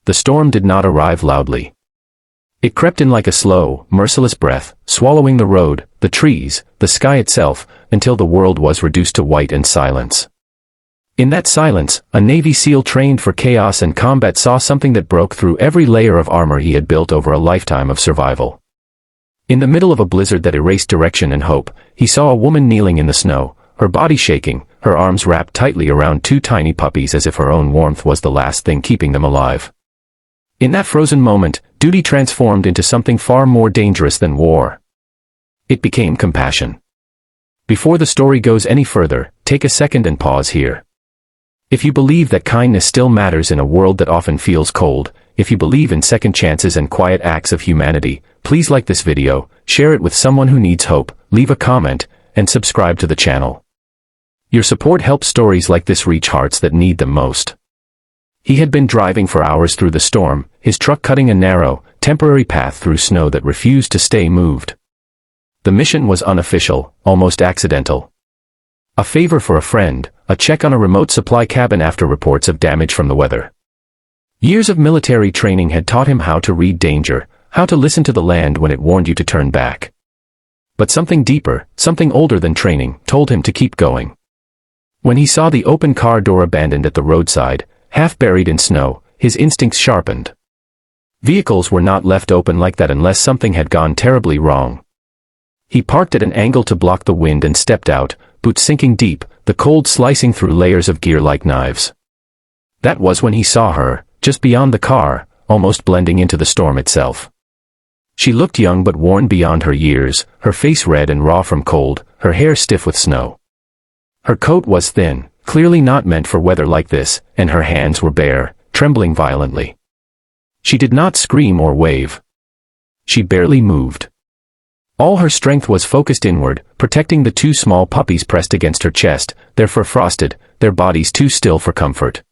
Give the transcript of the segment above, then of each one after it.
the storm did not arrive loudly. It crept in like a slow, merciless breath, swallowing the road, the trees, the sky itself, until the world was reduced to white and silence. In that silence, a Navy SEAL trained for chaos and combat saw something that broke through every layer of armor he had built over a lifetime of survival. In the middle of a blizzard that erased direction and hope, he saw a woman kneeling in the snow, her body shaking, her arms wrapped tightly around two tiny puppies as if her own warmth was the last thing keeping them alive. In that frozen moment, duty transformed into something far more dangerous than war. It became compassion. Before the story goes any further, take a second and pause here. If you believe that kindness still matters in a world that often feels cold, if you believe in second chances and quiet acts of humanity, please like this video, share it with someone who needs hope, leave a comment, and subscribe to the channel. Your support helps stories like this reach hearts that need them most. He had been driving for hours through the storm, his truck cutting a narrow, temporary path through snow that refused to stay moved. The mission was unofficial, almost accidental. A favor for a friend, a check on a remote supply cabin after reports of damage from the weather. Years of military training had taught him how to read danger, how to listen to the land when it warned you to turn back. But something deeper, something older than training, told him to keep going. When he saw the open car door abandoned at the roadside, half buried in snow, his instincts sharpened. Vehicles were not left open like that unless something had gone terribly wrong. He parked at an angle to block the wind and stepped out, boots sinking deep, the cold slicing through layers of gear like knives. That was when he saw her, just beyond the car, almost blending into the storm itself. She looked young but worn beyond her years, her face red and raw from cold, her hair stiff with snow. Her coat was thin, clearly not meant for weather like this, and her hands were bare, trembling violently. She did not scream or wave. She barely moved. All her strength was focused inward, protecting the two small puppies pressed against her chest, their fur frosted, their bodies too still for comfort.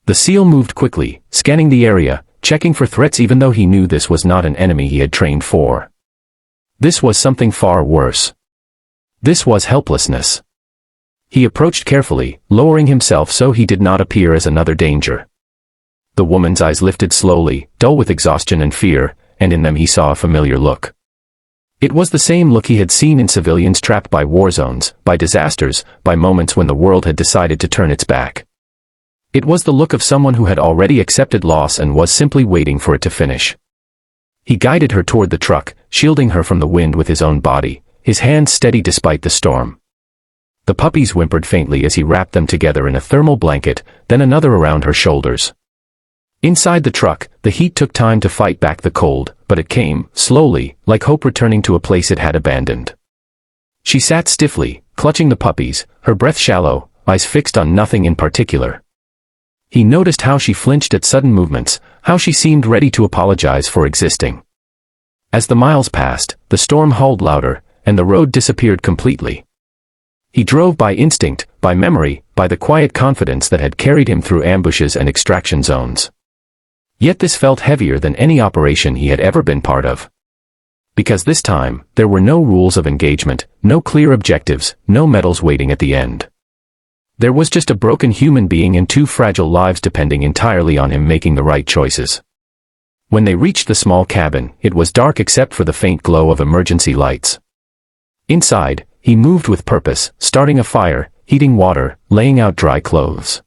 The SEAL moved quickly, scanning the area, checking for threats even though he knew this was not an enemy he had trained for. This was something far worse. This was helplessness. He approached carefully, lowering himself so he did not appear as another danger. The woman's eyes lifted slowly, dull with exhaustion and fear, and in them he saw a familiar look. It was the same look he had seen in civilians trapped by war zones, by disasters, by moments when the world had decided to turn its back. It was the look of someone who had already accepted loss and was simply waiting for it to finish. He guided her toward the truck, shielding her from the wind with his own body, his hands steady despite the storm. The puppies whimpered faintly as he wrapped them together in a thermal blanket, then another around her shoulders. Inside the truck, the heat took time to fight back the cold, but it came, slowly, like hope returning to a place it had abandoned. She sat stiffly, clutching the puppies, her breath shallow, eyes fixed on nothing in particular. He noticed how she flinched at sudden movements, how she seemed ready to apologize for existing. As the miles passed, the storm howled louder, and the road disappeared completely. He drove by instinct, by memory, by the quiet confidence that had carried him through ambushes and extraction zones. Yet this felt heavier than any operation he had ever been part of. Because this time, there were no rules of engagement, no clear objectives, no medals waiting at the end. There was just a broken human being and two fragile lives depending entirely on him making the right choices. When they reached the small cabin, it was dark except for the faint glow of emergency lights. Inside, he moved with purpose, starting a fire, heating water, laying out dry clothes.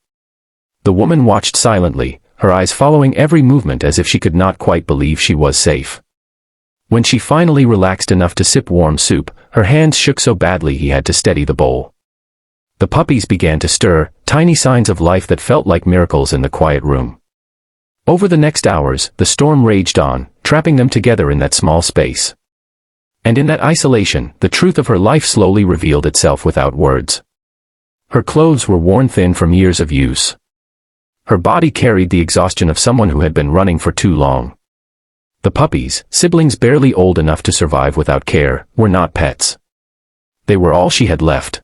The woman watched silently, her eyes following every movement as if she could not quite believe she was safe. When she finally relaxed enough to sip warm soup, her hands shook so badly he had to steady the bowl. The puppies began to stir, tiny signs of life that felt like miracles in the quiet room. Over the next hours, the storm raged on, trapping them together in that small space. And in that isolation, the truth of her life slowly revealed itself without words. Her clothes were worn thin from years of use. Her body carried the exhaustion of someone who had been running for too long. The puppies, siblings barely old enough to survive without care, were not pets. They were all she had left.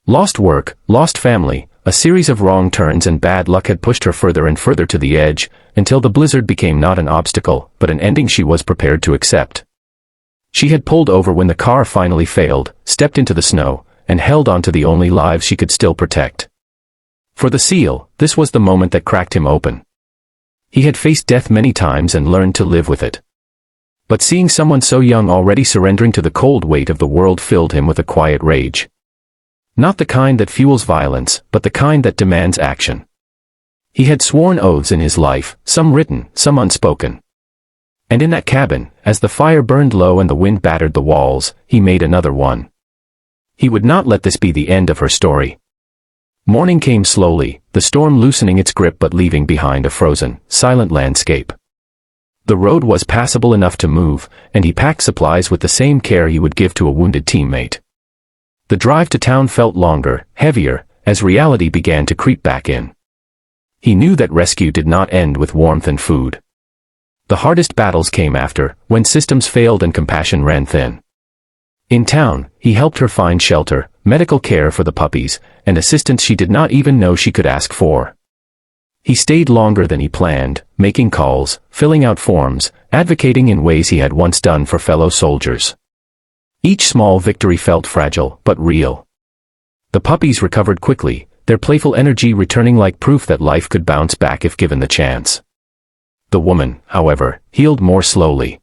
Lost work, lost family, a series of wrong turns and bad luck had pushed her further and further to the edge, until the blizzard became not an obstacle, but an ending she was prepared to accept. She had pulled over when the car finally failed, stepped into the snow, and held on to the only lives she could still protect. For the SEAL, this was the moment that cracked him open. He had faced death many times and learned to live with it. But seeing someone so young already surrendering to the cold weight of the world filled him with a quiet rage. Not the kind that fuels violence, but the kind that demands action. He had sworn oaths in his life, some written, some unspoken. And in that cabin, as the fire burned low and the wind battered the walls, he made another one. He would not let this be the end of her story. Morning came slowly, the storm loosening its grip but leaving behind a frozen, silent landscape. The road was passable enough to move, and he packed supplies with the same care he would give to a wounded teammate. The drive to town felt longer, heavier, as reality began to creep back in. He knew that rescue did not end with warmth and food. The hardest battles came after, when systems failed and compassion ran thin. In town, he helped her find shelter, medical care for the puppies, and assistance she did not even know she could ask for. He stayed longer than he planned, making calls, filling out forms, advocating in ways he had once done for fellow soldiers. Each small victory felt fragile, but real. The puppies recovered quickly, their playful energy returning like proof that life could bounce back if given the chance. The woman, however, healed more slowly.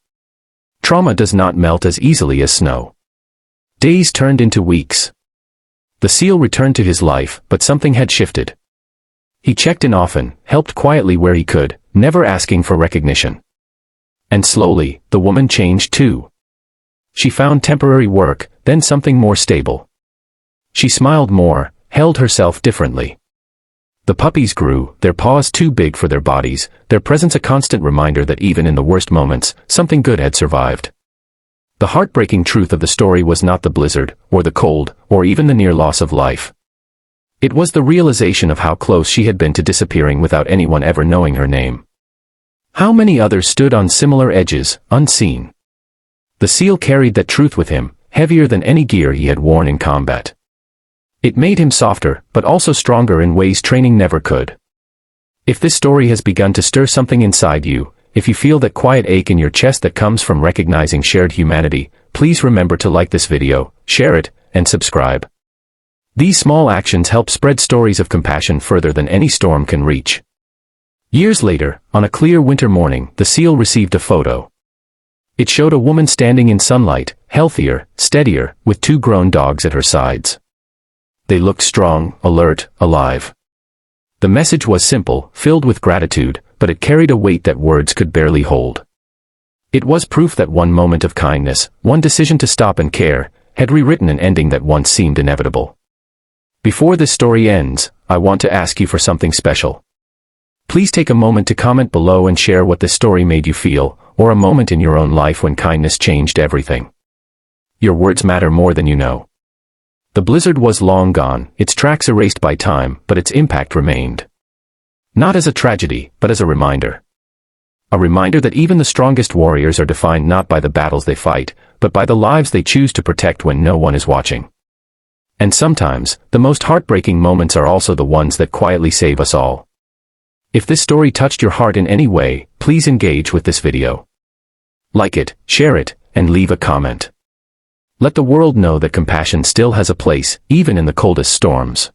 Trauma does not melt as easily as snow. Days turned into weeks. The seal returned to his life, but something had shifted. He checked in often, helped quietly where he could, never asking for recognition. And slowly, the woman changed too. She found temporary work, then something more stable. She smiled more, held herself differently. The puppies grew, their paws too big for their bodies, their presence a constant reminder that even in the worst moments, something good had survived. The heartbreaking truth of the story was not the blizzard, or the cold, or even the near loss of life. It was the realization of how close she had been to disappearing without anyone ever knowing her name. How many others stood on similar edges, unseen? The seal carried that truth with him, heavier than any gear he had worn in combat. It made him softer, but also stronger in ways training never could. If this story has begun to stir something inside you, if you feel that quiet ache in your chest that comes from recognizing shared humanity, please remember to like this video, share it, and subscribe. These small actions help spread stories of compassion further than any storm can reach. Years later, on a clear winter morning, the seal received a photo. It showed a woman standing in sunlight, healthier, steadier, with 2 grown dogs at her sides. They looked strong, alert, alive. The message was simple, filled with gratitude, but it carried a weight that words could barely hold. It was proof that one moment of kindness, one decision to stop and care, had rewritten an ending that once seemed inevitable. Before this story ends, I want to ask you for something special. Please take a moment to comment below and share what this story made you feel, or a moment in your own life when kindness changed everything. Your words matter more than you know. The blizzard was long gone, its tracks erased by time, but its impact remained. Not as a tragedy, but as a reminder. A reminder that even the strongest warriors are defined not by the battles they fight, but by the lives they choose to protect when no one is watching. And sometimes, the most heartbreaking moments are also the ones that quietly save us all. If this story touched your heart in any way, please engage with this video. Like it, share it, and leave a comment. Let the world know that compassion still has a place, even in the coldest storms.